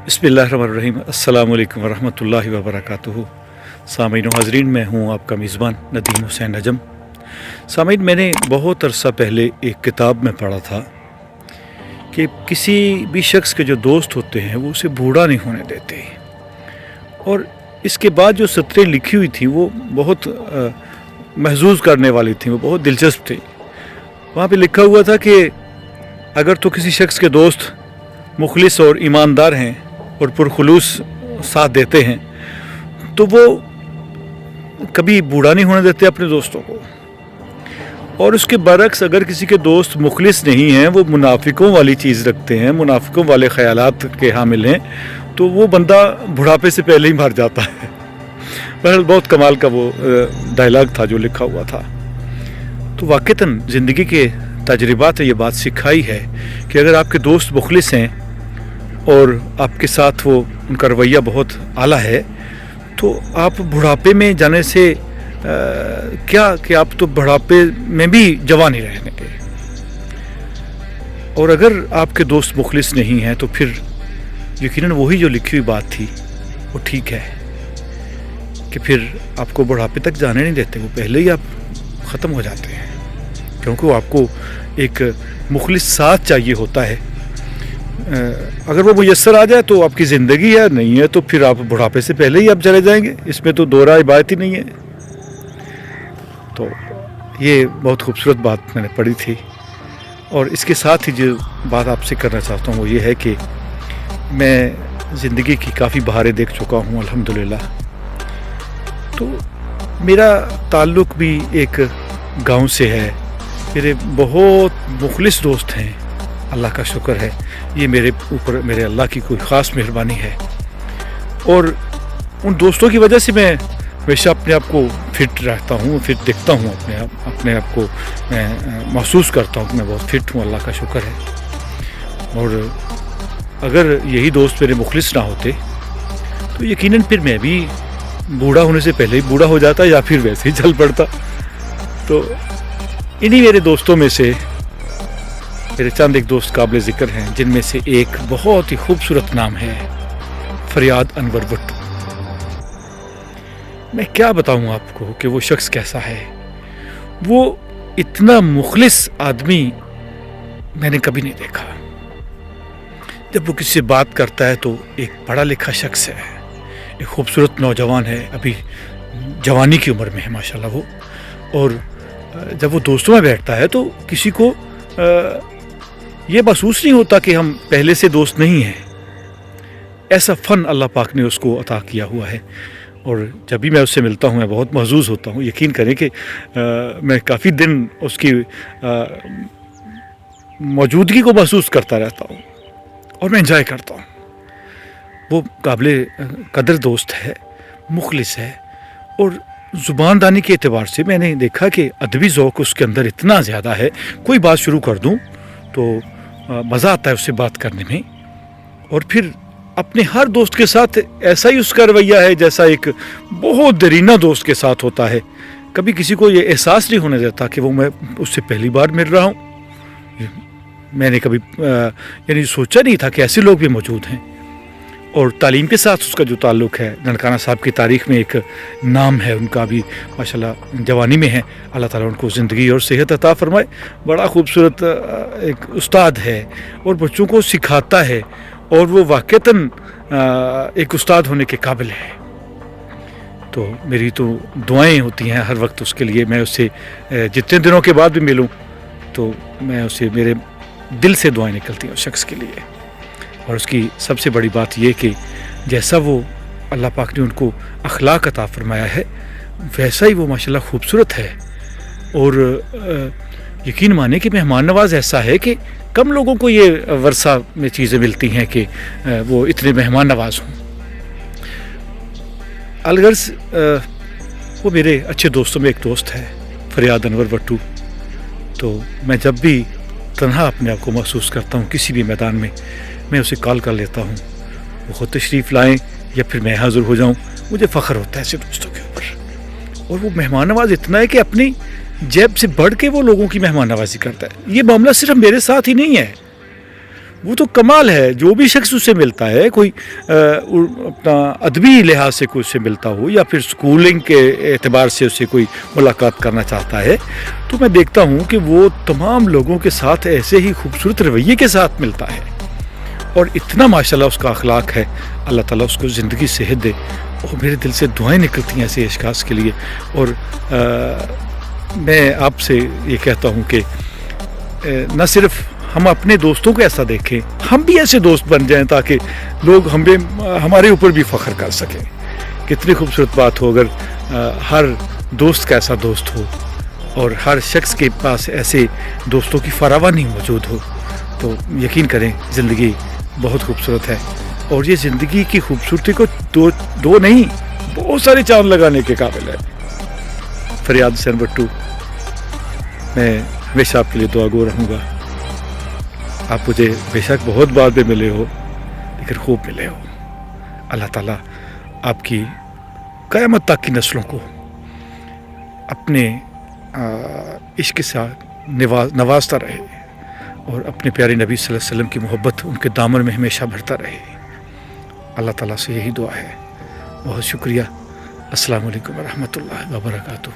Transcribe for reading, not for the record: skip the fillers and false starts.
बिस्मिल्लाहिर्रहमानिर्रहीम। अस्सलामु अलैकुम वरहमतुल्लाहि वबरकातुहू। सामीन व हाज़रीन, मैं हूँ आपका मेज़बान नदीम हुसैन नजम। सामीन, मैंने बहुत अरसा पहले एक किताब में पढ़ा था कि किसी भी शख्स के जो दोस्त होते हैं वो उसे बूढ़ा नहीं होने देते, और इसके बाद जो सतरें लिखी हुई थी वो बहुत महसूस करने वाली थी, वो बहुत दिलचस्प थी। वहाँ पे लिखा हुआ था कि अगर तो किसी शख्स के दोस्त मुखलिस और ईमानदार हैं और पुरखुलूस साथ देते हैं तो वो कभी बूढ़ा नहीं होने देते अपने दोस्तों को, और उसके बरक्स अगर किसी के दोस्त मुखलिस नहीं हैं, वो मुनाफिकों वाली चीज़ रखते हैं, मुनाफिकों वाले ख़यालात के हामिल हैं, तो वो बंदा बुढ़ापे से पहले ही मर जाता है। बहरहाल बहुत कमाल का वो डायलॉग था जो लिखा हुआ था। तो वाक़तन ज़िंदगी के तजर्बात ने ये बात सिखाई है कि अगर आपके दोस्त मुखलिस हैं और आपके साथ वो उनका रवैया बहुत आला है, तो आप बुढ़ापे में जाने से क्या कि आप तो बुढ़ापे में भी जवान ही रहेंगे। और अगर आपके दोस्त मुखलिस नहीं हैं तो फिर यकीनन वही जो लिखी हुई बात थी वो ठीक है कि फिर आपको बुढ़ापे तक जाने नहीं देते, वो पहले ही आप ख़त्म हो जाते हैं, क्योंकि वो आपको एक मुखलिस साथ चाहिए होता है। अगर वो मुयस्सर आ जाए तो आपकी ज़िंदगी है, नहीं है तो फिर आप बुढ़ापे से पहले ही आप चले जाएंगे, इसमें तो दो राय बात ही नहीं है। तो ये बहुत खूबसूरत बात मैंने पढ़ी थी, और इसके साथ ही जो बात आपसे करना चाहता हूँ वो ये है कि मैं ज़िंदगी की काफ़ी बहारें देख चुका हूँ अल्हम्दुलिल्लाह। तो मेरा ताल्लुक़ भी एक गांव से है, मेरे बहुत मुखलिस दोस्त हैं, अल्लाह का शुक्र है, ये मेरे ऊपर मेरे अल्लाह की कोई ख़ास मेहरबानी है। और उन दोस्तों की वजह से मैं हमेशा अपने आप को फिट रहता हूँ, फिट दिखता हूँ, अपने आप को मैं महसूस करता हूँ कि मैं बहुत फिट हूँ, अल्लाह का शुक्र है। और अगर यही दोस्त मेरे मुखलिस ना होते तो यकीनन फिर मैं भी बूढ़ा होने से पहले ही बूढ़ा हो जाता या फिर वैसे ही चल पड़ता। तो इन्हीं मेरे दोस्तों में से मेरे चंद एक दोस्त काबिल ज़िक्र हैं, जिनमें से एक बहुत ही खूबसूरत नाम है फरियाद अनवर भुट्टो। मैं क्या बताऊं आपको कि वो शख्स कैसा है। वो इतना मुखलिस आदमी मैंने कभी नहीं देखा। जब वो किसी से बात करता है तो एक पढ़ा लिखा शख्स है, एक खूबसूरत नौजवान है, अभी जवानी की उम्र में है माशाल्लाह वो, और जब वो दोस्तों में बैठता है तो किसी को ये महसूस नहीं होता कि हम पहले से दोस्त नहीं हैं। ऐसा फ़न अल्लाह पाक ने उसको अता किया हुआ है, और जब भी मैं उससे मिलता हूँ मैं बहुत महसूस होता हूँ। यकीन करें कि मैं काफ़ी दिन उसकी मौजूदगी को महसूस करता रहता हूँ और मैं एंजॉय करता हूँ। वो काबिल कदर दोस्त है, मुखलिस है, और ज़ुबानदानी के एतबार से मैंने देखा कि अदबी ज़ौक़ उसके अंदर इतना ज़्यादा है, कोई बात शुरू कर दूँ तो मज़ा आता है उससे बात करने में। और फिर अपने हर दोस्त के साथ ऐसा ही उसका रवैया है जैसा एक बहुत दरीना दोस्त के साथ होता है। कभी किसी को ये एहसास नहीं होने देता कि वो मैं उससे पहली बार मिल रहा हूँ। मैंने कभी यानी सोचा नहीं था कि ऐसे लोग भी मौजूद हैं। और तालीम के साथ उसका जो ताल्लुक़ है, ननकाना साहब की तारीख़ में एक नाम है उनका भी माशाल्लाह, जवानी में है, अल्लाह ताला उनको ज़िंदगी और सेहत अता फरमाए। बड़ा खूबसूरत एक उस्ताद है और बच्चों को सिखाता है, और वो वाक़तन एक उस्ताद होने के काबिल है। तो मेरी तो दुआएं होती हैं हर वक्त उसके लिए। मैं उससे जितने दिनों के बाद भी मिलूं तो मैं उससे मेरे दिल से दुआएं निकलती हैं उस शख्स के लिए। और उसकी सबसे बड़ी बात यह कि जैसा वो अल्लाह पाक ने उनको अखलाक अता फरमाया है वैसा ही वो माशाल्लाह खूबसूरत है। और यकीन माने कि मेहमान नवाज ऐसा है कि कम लोगों को ये वर्षा में चीज़ें मिलती हैं कि वो इतने मेहमान नवाज हों। अलगर्ज वो मेरे अच्छे दोस्तों में एक दोस्त है फरियाद अनवर भुट्टो। तो मैं जब भी तन्हा अपने आप को महसूस करता हूँ किसी भी मैदान में, मैं उसे कॉल कर लेता हूँ, वो ख़ुद तशरीफ़ लाएँ या फिर मैं हाज़िर हो जाऊँ। मुझे फ़ख्र होता है ऐसे दोस्तों के ऊपर। और वो मेहमान नवाज इतना है कि अपनी जेब से बढ़ के वो लोगों की मेहमान नवाजी करता है। ये मामला सिर्फ मेरे साथ ही नहीं है, وہ تو کمال ہے. جو بھی شخص اسے ملتا ہے, کوئی اپنا ادبی لحاظ سے کوئی اسے ملتا ہو یا پھر سکولنگ کے اعتبار سے اسے کوئی ملاقات کرنا چاہتا ہے, تو میں دیکھتا ہوں کہ وہ تمام لوگوں کے ساتھ ایسے ہی خوبصورت رویے کے ساتھ ملتا ہے, اور اتنا ماشاءاللہ اس کا اخلاق ہے. اللہ تعالیٰ اس کو زندگی صحت دے, اور میرے دل سے دعائیں نکلتی ہیں ایسے اشخاص کے لیے. اور میں آپ سے یہ کہتا ہوں کہ نہ صرف ہم اپنے دوستوں کو ایسا دیکھیں, ہم بھی ایسے دوست بن جائیں تاکہ لوگ ہمارے اوپر بھی فخر کر سکیں. کتنی خوبصورت بات ہو اگر ہر دوست کا ایسا دوست ہو اور ہر شخص کے پاس ایسے دوستوں کی فراوانی موجود ہو, تو یقین کریں زندگی بہت خوبصورت ہے. اور یہ زندگی کی خوبصورتی کو دو نہیں, بہت سارے چاند لگانے کے قابل ہے. فریاد حسین بٹو, میں ہمیشہ آپ کے لیے دعا گو رہوں گا. آپ مجھے بے شک بہت بعد میں ملے ہو, لیکن خوب ملے ہو. اللہ تعالیٰ آپ کی قیامت تک کی نسلوں کو اپنے عشق سے نوازتا رہے, اور اپنے پیارے نبی صلی اللہ علیہ وسلم کی محبت ان کے دامن میں ہمیشہ بھرتا رہے. اللہ تعالیٰ سے یہی دعا ہے. بہت شکریہ. السلام علیکم ورحمۃ اللہ وبرکاتہ.